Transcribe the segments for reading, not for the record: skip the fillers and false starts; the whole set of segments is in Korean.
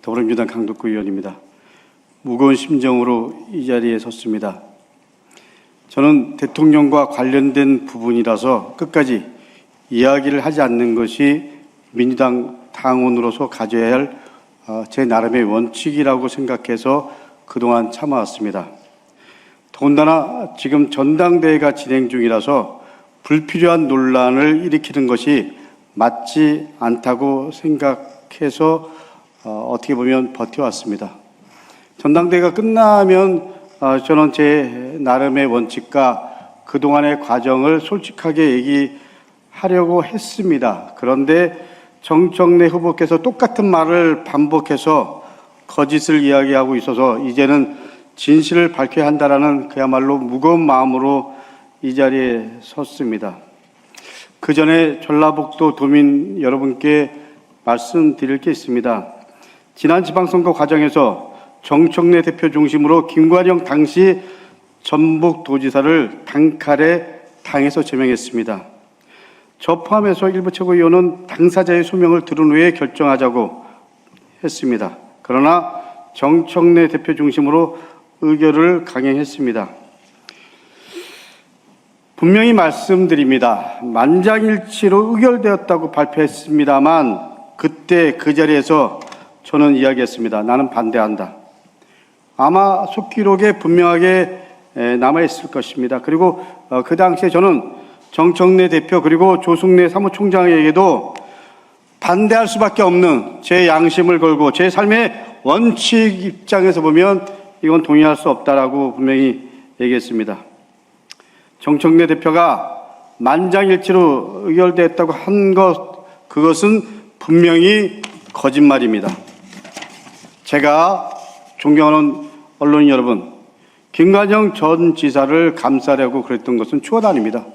더불어민주당 강덕구 의원입니다. 무거운 심정으로 이 자리에 섰습니다. 저는 대통령과 관련된 부분이라서 끝까지 이야기를 하지 않는 것이 민주당 당원으로서 가져야 할 제 나름의 원칙이라고 생각해서 그동안 참아왔습니다. 더군다나 지금 전당대회가 진행 중이라서 불필요한 논란을 일으키는 것이 맞지 않다고 생각해서 어떻게 보면 버텨왔습니다. 전당대회가 끝나면 저는 제 나름의 원칙과 그동안의 과정을 솔직하게 얘기하려고 했습니다. 그런데 정청래 후보께서 똑같은 말을 반복해서 거짓을 이야기하고 있어서 이제는 진실을 밝혀야 한다라는 그야말로 무거운 마음으로 이 자리에 섰습니다. 그 전에 전라북도 도민 여러분께 말씀드릴 게 있습니다. 지난 지방선거 과정에서 정청래 대표 중심으로 김관영 당시 전북도지사를 단칼에 당에서 제명했습니다. 저 포함해서 일부 최고위원은 당사자의 소명을 들은 후에 결정하자고 했습니다. 그러나 정청래 대표 중심으로 의결을 강행했습니다. 분명히 말씀드립니다. 만장일치로 의결되었다고 발표했습니다만 그때 그 자리에서 저는 이야기했습니다. 나는 반대한다. 아마 속기록에 분명하게 남아있을 것입니다. 그리고 그 당시에 저는 정청래 대표 그리고 조승래 사무총장에게도 반대할 수밖에 없는 제 양심을 걸고 제 삶의 원칙 입장에서 보면 이건 동의할 수 없다라고 분명히 얘기했습니다. 정청래 대표가 만장일치로 의결됐다고 한 그것은 분명히 거짓말입니다. 제가 존경하는 언론인 여러분, 김관영 전 지사를 감싸려고 그랬던 것은 추억 아닙니다.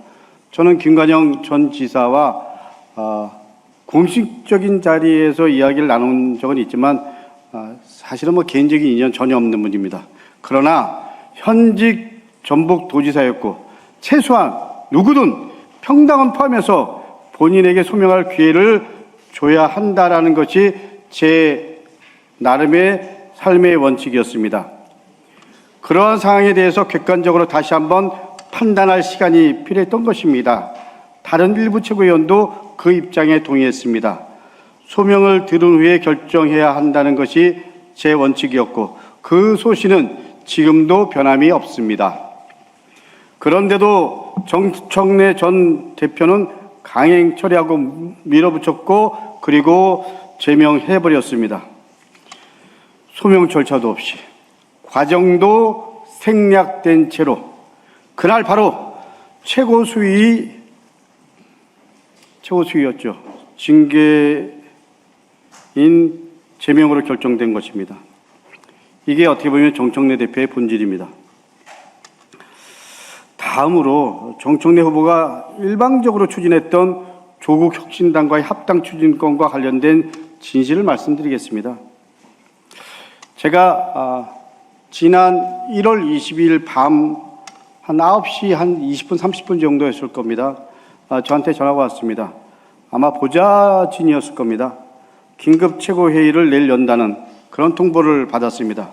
저는 김관영 전 지사와 공식적인 자리에서 이야기를 나눈 적은 있지만 사실은 개인적인 인연 전혀 없는 분입니다. 그러나 현직 전북도지사였고 최소한 누구든 평당은 포함해서 본인에게 소명할 기회를 줘야 한다라는 것이 제 나름의 삶의 원칙이었습니다. 그러한 상황에 대해서 객관적으로 다시 한번 판단할 시간이 필요했던 것입니다. 다른 일부 최고위원도 그 입장에 동의했습니다. 소명을 들은 후에 결정해야 한다는 것이 제 원칙이었고 그 소신은 지금도 변함이 없습니다. 그런데도 정청래 전 대표는 강행 처리하고 밀어붙였고 그리고 제명해버렸습니다. 소명 절차도 없이 과정도 생략된 채로 그날 바로 최고수위였죠. 징계인 제명으로 결정된 것입니다. 이게 어떻게 보면 정청래 대표의 본질입니다. 다음으로 정청래 후보가 일방적으로 추진했던 조국 혁신당과의 합당 추진권과 관련된 진실을 말씀드리겠습니다. 제가 지난 1월 22일 밤 한 9시 한 20분, 30분 정도였을 겁니다. 저한테 전화가 왔습니다. 아마 보좌진이었을 겁니다. 긴급 최고회의를 내일 연다는 그런 통보를 받았습니다.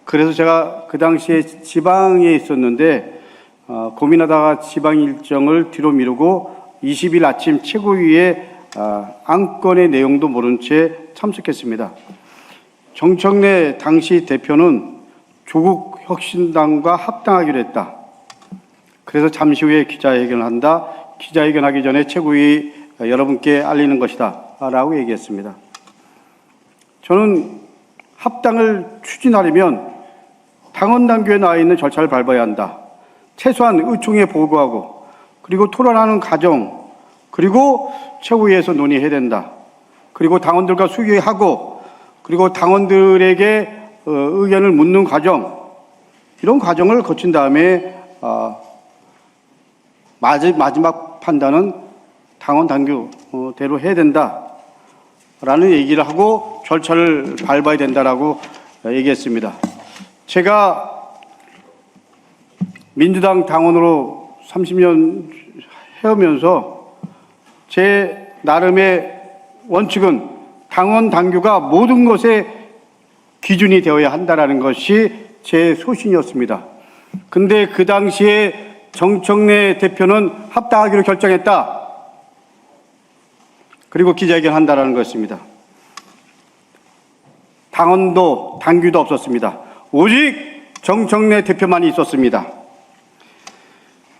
그래서 제가 그 당시에 지방에 있었는데 고민하다가 지방 일정을 뒤로 미루고 20일 아침 최고위에 안건의 내용도 모른 채 참석했습니다. 정청래 당시 대표는 조국 혁신당과 합당하기로 했다. 그래서 잠시 후에 기자회견을 한다. 기자회견하기 전에 최고위 여러분께 알리는 것이다 라고 얘기했습니다. 저는 합당을 추진하려면 당원당규에 나와 있는 절차를 밟아야 한다. 최소한 의총에 보고하고 그리고 토론하는 과정 그리고 최고위에서 논의해야 된다. 그리고 당원들과 수기하고 그리고 당원들에게 의견을 묻는 과정 이런 과정을 거친 다음에 마지막 판단은 당원 당규대로 해야 된다라는 얘기를 하고 절차를 밟아야 된다라고 얘기했습니다. 제가 민주당 당원으로 30년 해오면서 제 나름의 원칙은 당원 당규가 모든 것의 기준이 되어야 한다는 것이 제 소신이었습니다. 근데 그 당시에 정청래 대표는 합당하기로 결정했다. 그리고 기자회견 한다는 것입니다. 당원도 당규도 없었습니다. 오직 정청래 대표만이 있었습니다.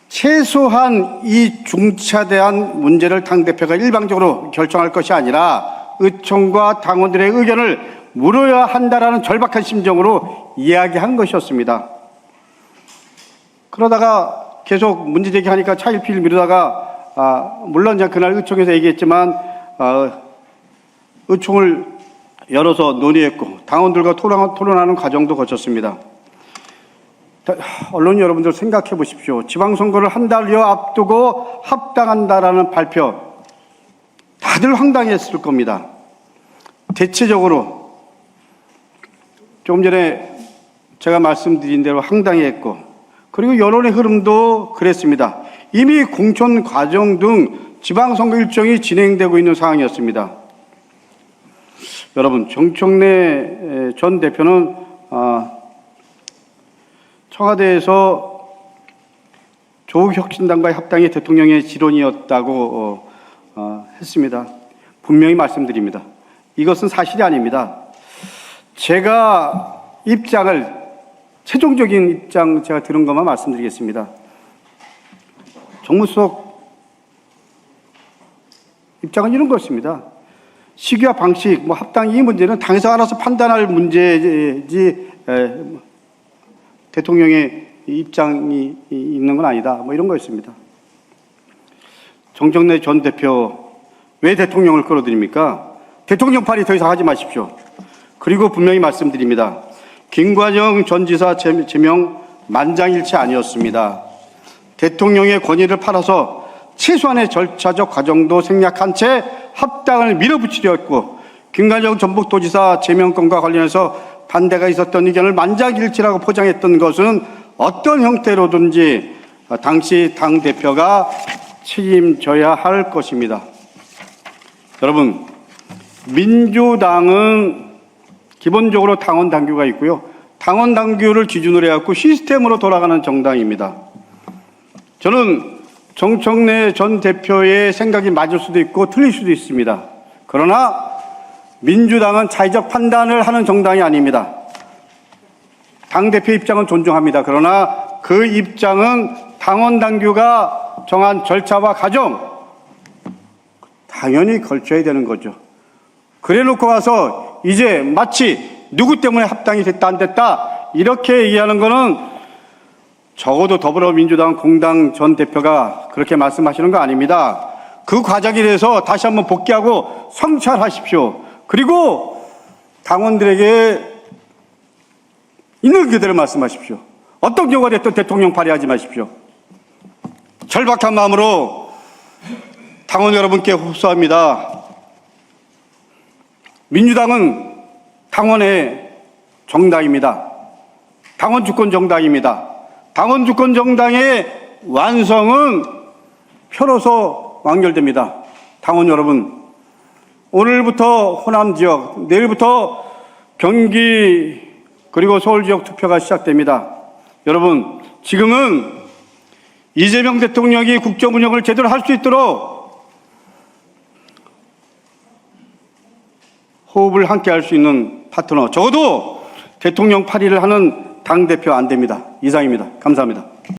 최소한 이 중차대한 문제를 당대표가 일방적으로 결정할 것이 아니라 의총과 당원들의 의견을 물어야 한다라는 절박한 심정으로 이야기한 것이었습니다. 그러다가 계속 문제 제기하니까 차일피일 미루다가 물론 그날 의총에서 얘기했지만 의총을 열어서 논의했고 당원들과 토론하는 과정도 거쳤습니다. 언론 여러분들 생각해 보십시오. 지방선거를 한 달여 앞두고 합당한다라는 발표 다들 황당했을 겁니다. 대체적으로 조금 전에 제가 말씀드린 대로 황당했고 그리고 여론의 흐름도 그랬습니다. 이미 공천 과정 등 지방선거 일정이 진행되고 있는 상황이었습니다. 여러분, 정청래 전 대표는 청와대에서 조국혁신당과의 합당이 대통령의 지론이었다고 했습니다. 분명히 말씀드립니다. 이것은 사실이 아닙니다. 제가 최종적인 입장 제가 들은 것만 말씀드리겠습니다. 정무수석 입장은 이런 것입니다. 시기와 방식, 합당 이 문제는 당에서 알아서 판단할 문제지 대통령의 입장이 있는 건 아니다. 이런 거였습니다. 정청래 전 대표 왜 대통령을 끌어들입니까? 대통령팔이 더 이상 하지 마십시오. 그리고 분명히 말씀드립니다. 김관영 전 지사 제명 만장일치 아니었습니다. 대통령의 권위를 팔아서 최소한의 절차적 과정도 생략한 채 합당을 밀어붙이려 했고 김관영 전북도지사 제명권과 관련해서 반대가 있었던 의견을 만장일치라고 포장했던 것은 어떤 형태로든지 당시 당대표가 책임져야 할 것입니다. 여러분, 민주당은 기본적으로 당원 당규가 있고요. 당원 당규를 기준으로 해갖고 시스템으로 돌아가는 정당입니다. 저는 정청래 전 대표의 생각이 맞을 수도 있고 틀릴 수도 있습니다. 그러나 민주당은 자의적 판단을 하는 정당이 아닙니다. 당대표 입장은 존중합니다. 그러나 그 입장은 당원 당규가 정한 절차와 과정 당연히 걸쳐야 되는 거죠. 그래 놓고 와서 이제 마치 누구 때문에 합당이 됐다 안 됐다 이렇게 얘기하는 거는 적어도 더불어민주당 공당 전 대표가 그렇게 말씀하시는 거 아닙니다. 그 과정에 대해서 다시 한번 복귀하고 성찰하십시오. 그리고 당원들에게 있는 그대로 말씀하십시오. 어떤 경우가 됐든 대통령 발의하지 마십시오. 절박한 마음으로 당원 여러분께 호소합니다. 민주당은 당원의 정당입니다. 당원 주권 정당입니다. 당원 주권 정당의 완성은 표로서 완결됩니다. 당원 여러분, 오늘부터 호남 지역, 내일부터 경기 그리고 서울 지역 투표가 시작됩니다. 여러분, 지금은 이재명 대통령이 국정 운영을 제대로 할 수 있도록 호흡을 함께 할 수 있는 파트너, 적어도 대통령 8위를 하는 당대표 안 됩니다. 이상입니다. 감사합니다.